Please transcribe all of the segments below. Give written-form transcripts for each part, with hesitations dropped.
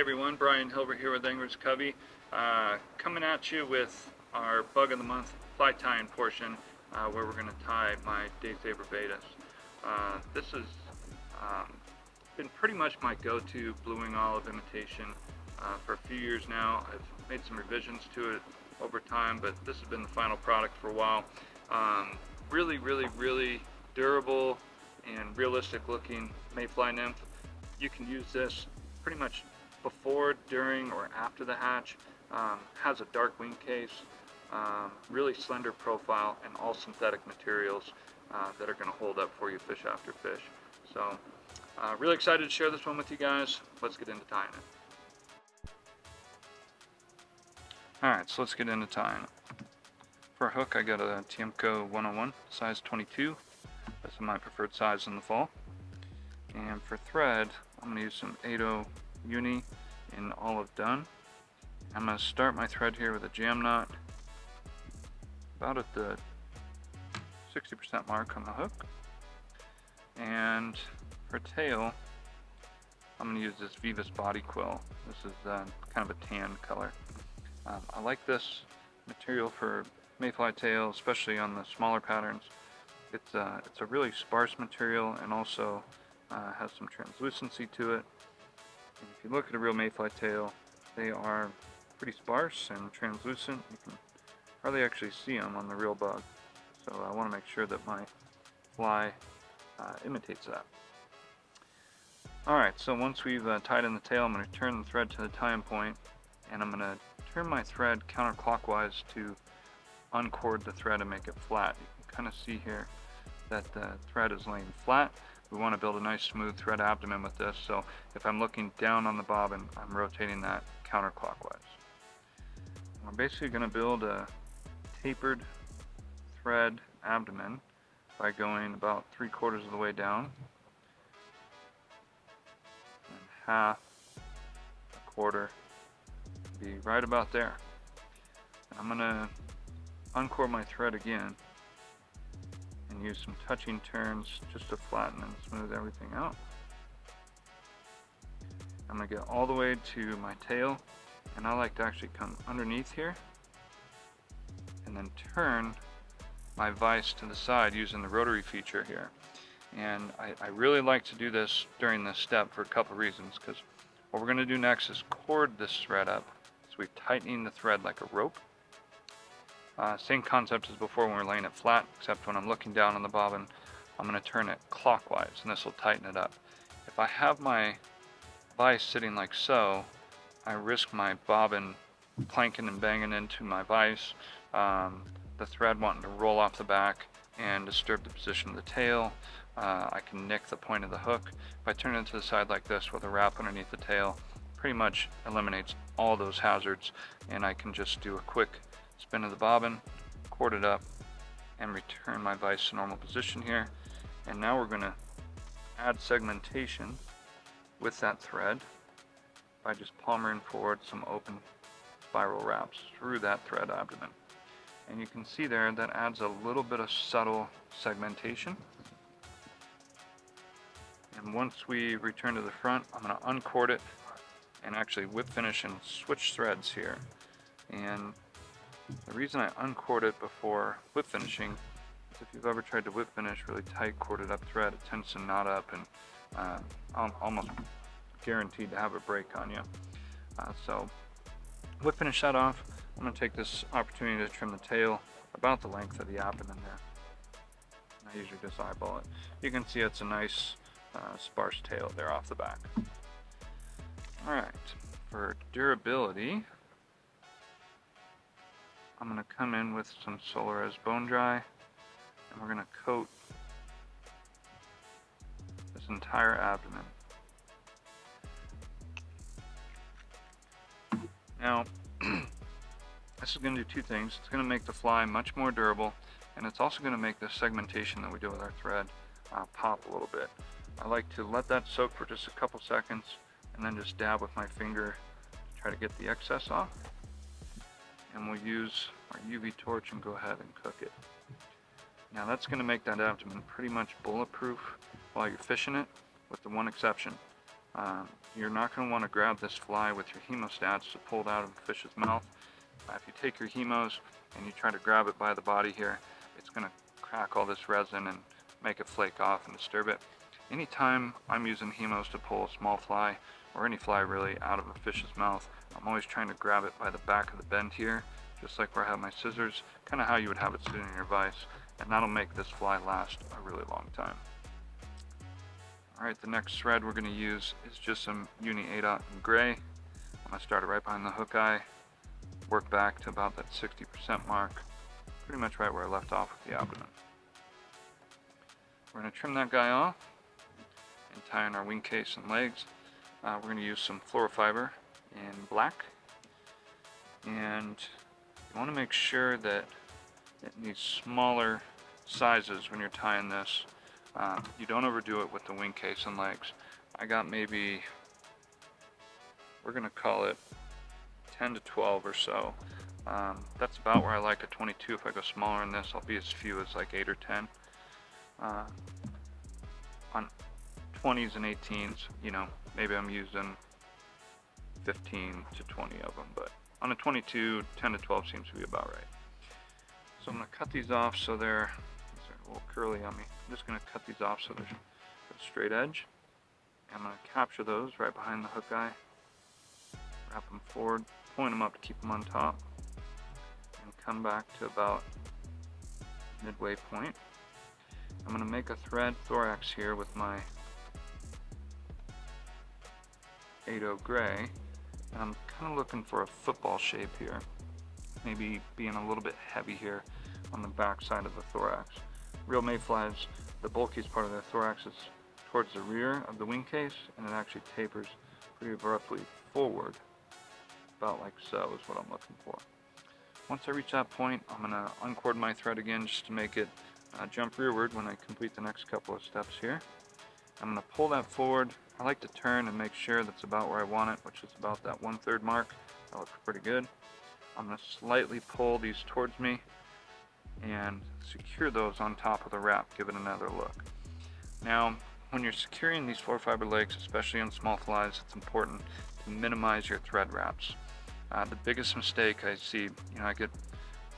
everyone, Brian Hilbert here with Anglers Covey, coming at you with our Bug of the Month fly tying portion, where we're going to tie my Daysaver Baetis. This has been pretty much my go-to blueing olive imitation for a few years now. I've made some revisions to it over time, but this has been the final product for a while. Really durable and realistic looking mayfly nymph. You can use this pretty much before, during, or after the hatch. Has a dark wing case, really slender profile, and all synthetic materials that are going to hold up for you fish after fish. So really excited to share this one with you guys. Let's get into tying it. Alright, so let's get into tying it. For a hook, I got a Tiemco 101, size 22. That's my preferred size in the fall. And for thread, I'm going to use some 8/0 uni in olive dun. I'm going to start my thread here with a jam knot about at the 60% mark on the hook. And for tail, I'm going to use this Veevus body quill. This is kind of a tan color. I like this material for mayfly tail, especially on the smaller patterns. It's a really sparse material and also has some translucency to it. And if you look at a real mayfly tail, they are pretty sparse and translucent. You can hardly actually see them on the real bug. So I want to make sure that my fly imitates that. Alright, so once we've tied in the tail, I'm going to turn the thread to the tying point, and I'm going to turn my thread counterclockwise to uncord the thread and make it flat. You can kind of see here that the thread is laying flat. We want to build a nice smooth thread abdomen with this, so if I'm looking down on the bobbin, I'm rotating that counterclockwise. We're basically going to build a tapered thread abdomen by going about 3/4 of the way down, and half, a quarter, be right about there. And I'm going to uncord my thread again and use some touching turns just to flatten and smooth everything out. I'm going to get all the way to my tail, and I like to actually come underneath here and then turn my vise to the side using the rotary feature here. And I really like to do this during this step for a couple reasons, because what we're going to do next is cord this thread up. So we're tightening the thread like a rope. Same concept as before when we're laying it flat, except when I'm looking down on the bobbin, I'm going to turn it clockwise, and this will tighten it up. If I have my vise sitting like so, I risk my bobbin clanking and banging into my vise, the thread wanting to roll off the back and disturb the position of the tail. I can nick the point of the hook. If I turn it to the side like this with a wrap underneath the tail, pretty much eliminates all those hazards, and I can just do a quick spin of the bobbin, cord it up, and return my vise to normal position here. And now we're going to add segmentation with that thread by just palmering forward some open spiral wraps through that thread abdomen. And you can see there that adds a little bit of subtle segmentation. And once we return to the front, I'm going to uncord it and actually whip finish and switch threads here. And the reason I uncord it before whip finishing is if you've ever tried to whip finish really tight corded up thread, it tends to knot up and almost guaranteed to have a break on you. So whip finish that off. I'm going to take this opportunity to trim the tail about the length of the abdomen there. And I usually just eyeball it. You can see it's a nice sparse tail there off the back. Alright, for durability, I'm going to come in with some Solarez bone dry, and we're going to coat this entire abdomen. Now, this is going to do two things. It's going to make the fly much more durable, and it's also going to make the segmentation that we do with our thread pop a little bit. I like to let that soak for just a couple seconds and then just dab with my finger to try to get the excess off. And we'll use our UV torch and go ahead and cook it. Now that's going to make that abdomen pretty much bulletproof while you're fishing it, with the one exception. You're not going to want to grab this fly with your hemostats to pull it out of the fish's mouth. If you take your hemos and you try to grab it by the body here, it's going to crack all this resin and make it flake off and disturb it. Anytime I'm using hemos to pull a small fly, or any fly really, out of a fish's mouth, I'm always trying to grab it by the back of the bend here, just like where I have my scissors, kind of how you would have it sitting in your vise, and that'll make this fly last a really long time. Alright, the next thread we're going to use is just some uni 8/0 in gray. I'm going to start it right behind the hook eye, work back to about that 60% mark, pretty much right where I left off with the abdomen. We're going to trim that guy off and tie in our wing case and legs. We're going to use some Flouro fiber in black, and you want to make sure that in these smaller sizes when you're tying this, you don't overdo it with the wing case and legs. I got maybe, we're going to call it 10 to 12 or so. That's about where I like a 22. If I go smaller than this, I'll be as few as like 8 or 10. On 20s and 18s, you know, maybe I'm using 15 to 20 of them, but on a 22, 10 to 12 seems to be about right. So I'm going to cut these off so these are a little curly on me. I'm just going to cut these off so there's a straight edge. I'm going to capture those right behind the hook eye, wrap them forward, point them up to keep them on top, and come back to about midway point. I'm going to make a thread thorax here with my 8/0 gray, and I'm kind of looking for a football shape here, maybe being a little bit heavy here on the back side of the thorax. Real mayflies, the bulkiest part of their thorax is towards the rear of the wing case, and it actually tapers pretty abruptly forward, about like so is what I'm looking for. Once I reach that point, I'm going to uncord my thread again just to make it jump rearward when I complete the next couple of steps here. I'm going to pull that forward. I like to turn and make sure that's about where I want it, which is about that 1/3 mark. That looks pretty good. I'm going to slightly pull these towards me and secure those on top of the wrap, give it another look. Now, when you're securing these Flouro fiber legs, especially on small flies, it's important to minimize your thread wraps. The biggest mistake I see, you know, I get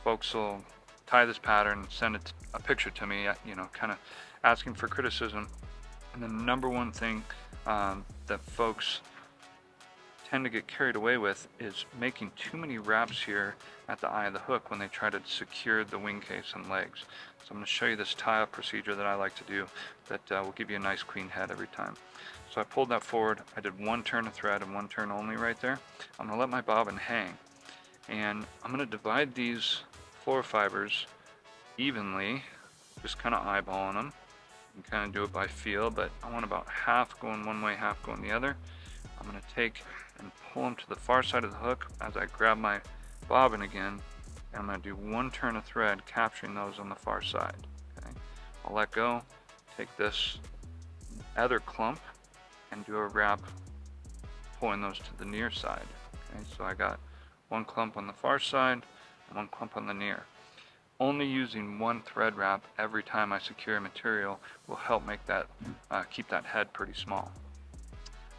folks will tie this pattern and send a picture to me, you know, kind of asking for criticism. And the number one thing that folks tend to get carried away with is making too many wraps here at the eye of the hook when they try to secure the wing case and legs. So I'm going to show you this tie-up procedure that I like to do that will give you a nice clean head every time. So I pulled that forward. I did one turn of thread and one turn only right there. I'm going to let my bobbin hang, and I'm going to divide these Flouro fibers evenly, just kind of eyeballing them. You can kind of do it by feel, but I want about half going one way, half going the other. I'm going to take and pull them to the far side of the hook as I grab my bobbin again, and I'm going to do one turn of thread, capturing those on the far side. Okay? I'll let go, take this other clump, and do a wrap, pulling those to the near side. Okay? So I got one clump on the far side and one clump on the near. Only using one thread wrap every time I secure a material will help make that keep that head pretty small.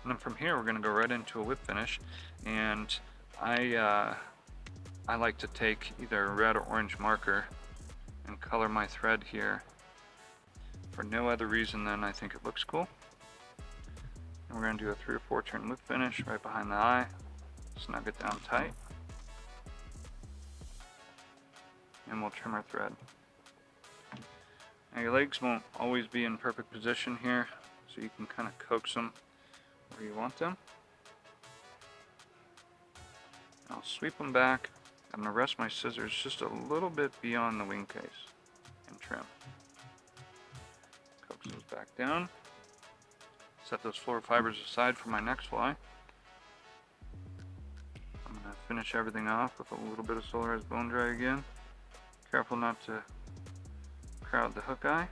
And then from here we're going to go right into a whip finish, and I like to take either a red or orange marker and color my thread here for no other reason than I think it looks cool. And we're going to do a 3 or 4 turn whip finish right behind the eye, snug it down tight, and we'll trim our thread. Now your legs won't always be in perfect position here, so you can kind of coax them where you want them. I'll sweep them back. I'm going to rest my scissors just a little bit beyond the wing case and trim. Coax those back down. Set those Flouro fibers aside for my next fly. I'm going to finish everything off with a little bit of Solarez bone dry again. Careful not to crowd the hook eye.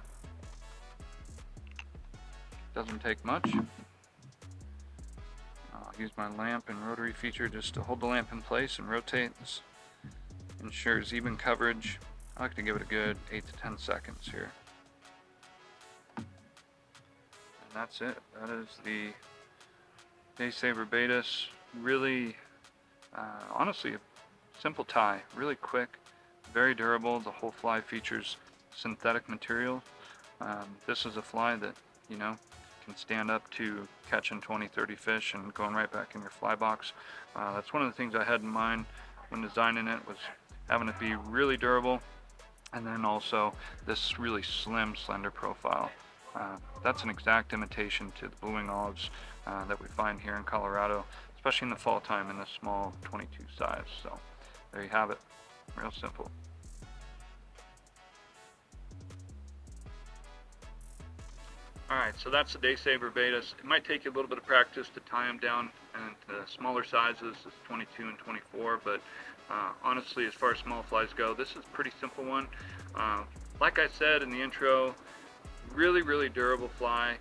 Doesn't take much. I'll use my lamp and rotary feature just to hold the lamp in place and rotate. This ensures even coverage. I like to give it a good 8 to 10 seconds here. And that's it. That is the Daysaver Baetis, really, honestly, a simple tie, really quick, very durable. The whole fly features synthetic material. This is a fly that, you know, can stand up to catching 20, 30 fish and going right back in your fly box. That's one of the things I had in mind when designing it, was having it be really durable, and then also this really slim, slender profile. That's an exact imitation to the blue wing olives that we find here in Colorado, especially in the fall time in the small 22 size. So there you have it, real simple. Alright, so that's the Daysaver Baetis. It might take you a little bit of practice to tie them down into smaller sizes, as 22 and 24, but honestly, as far as small flies go, this is a pretty simple one. Like I said in the intro, really durable fly.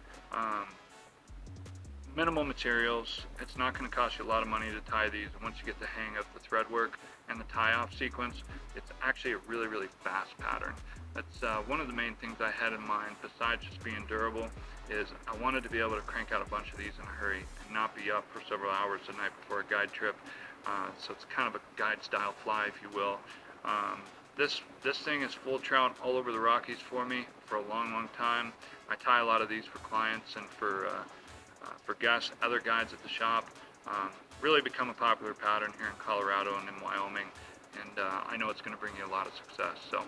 Minimal materials. It's not going to cost you a lot of money to tie these. Once you get the hang of the thread work and the tie-off sequence, it's actually a really fast pattern. That's one of the main things I had in mind, besides just being durable, is I wanted to be able to crank out a bunch of these in a hurry and not be up for several hours the night before a guide trip. So it's kind of a guide style fly, if you will. This thing is full trout all over the Rockies for me for a long time. I tie a lot of these for clients and for guests, other guides at the shop. Really become a popular pattern here in Colorado and in Wyoming, and I know it's going to bring you a lot of success. So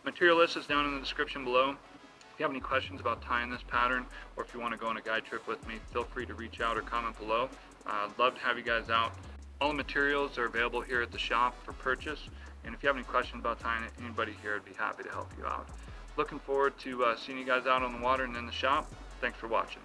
material list is down in the description below. If you have any questions about tying this pattern, or if you want to go on a guide trip with me, feel free to reach out or comment below. I'd love to have you guys out. All the materials are available here at the shop for purchase, and if you have any questions about tying it, anybody here would be happy to help you out. Looking forward to seeing you guys out on the water and in the shop. Thanks for watching.